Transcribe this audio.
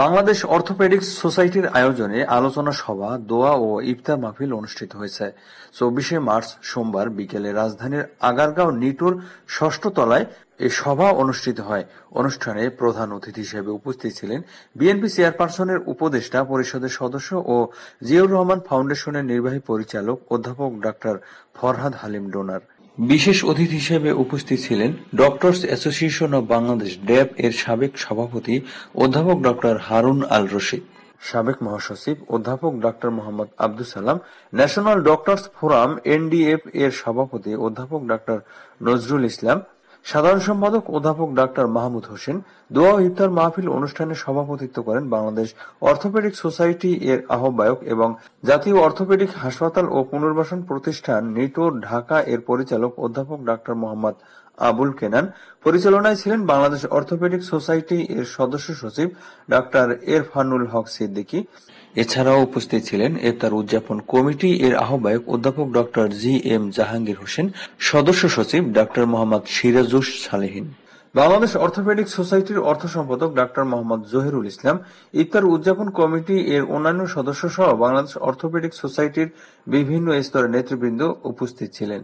Bangladesh orthopaedics সোসাইটির আয়োজনে আলোচনা সভা, দোয়া ও ইফতার মাহফিল অনুষ্ঠিত হয়েছে। 24 মার্চ সোমবার বিকেলে রাজধানীর আগারগাঁও নিটোর ৬ষ্ঠ তলায় এ সভা অনুষ্ঠিত হয়। অনুষ্ঠানে প্রধান অতিথি হিসেবে উপস্থিত ছিলেন বিএনপি চেয়ারপারসনের উপদেষ্টা পরিষদের সদস্য ও জিয়াউর রহমান ফাউন্ডেশনের নির্বাহী পরিচালক অধ্যাপক ডাক্তার ফরহাদ হালিম ডোনার। বিশেষ অতিথি হিসেবে উপস্থিত ছিলেন ডক্টরস অ্যাসোসিয়েশন অব বাংলাদেশ ড্যাব এর সাবেক সভাপতি অধ্যাপক ডক্টর হারুন আল রশিদ, সাবেক মহাসচিব অধ্যাপক doctor Mohammad Abdus Salam, national doctors forum NDF এর সভাপতি অধ্যাপক ডাক্তার নজরুল ইসলাম, সাধারণ সম্পাদক অধ্যাপক ডাক্তার মাহমুদ হোসেন। দোয়া ও ইফতার মাহফিল অনুষ্ঠানে সভাপতিত্ব করেন বাংলাদেশ অর্থোপেডিক সোসাইটি এর আহ্বায়ক এবং জাতীয় অর্থোপেডিক হাসপাতাল ও পুনর্বাসন প্রতিষ্ঠান নিটোর ঢাকা এর পরিচালক অধ্যাপক ডাক্তার মোহাম্মদ আবুল কেনান। পরিচালনায় ছিলেন বাংলাদেশ অর্থোপেডিক সোসাইটি এর সদস্য সচিব ডাক্তার এরফানুল হক সিদ্দিকী। এছাড়াও উপস্থিত ছিলেন ইফতার উদযাপন কমিটি এর আহ্বায়ক অধ্যাপক doctor G M Jahangir Hossain, সদস্য সচিব ডাক্তার মোহাম্মদ সিরাজুস সালেহীন। বাংলাদেশ অর্থোপেডিক সোসাইটির অর্থ সম্পাদক ডাক্তার মোহাম্মদ জহিরুল ইসলাম, ইফতার উদযাপন কমিটি এর অন্যান্য সদস্য সহ বাংলাদেশ অর্থোপেডিক সোসাইটির বিভিন্ন স্তরের নেতৃবৃন্দ উপস্থিত ছিলেন।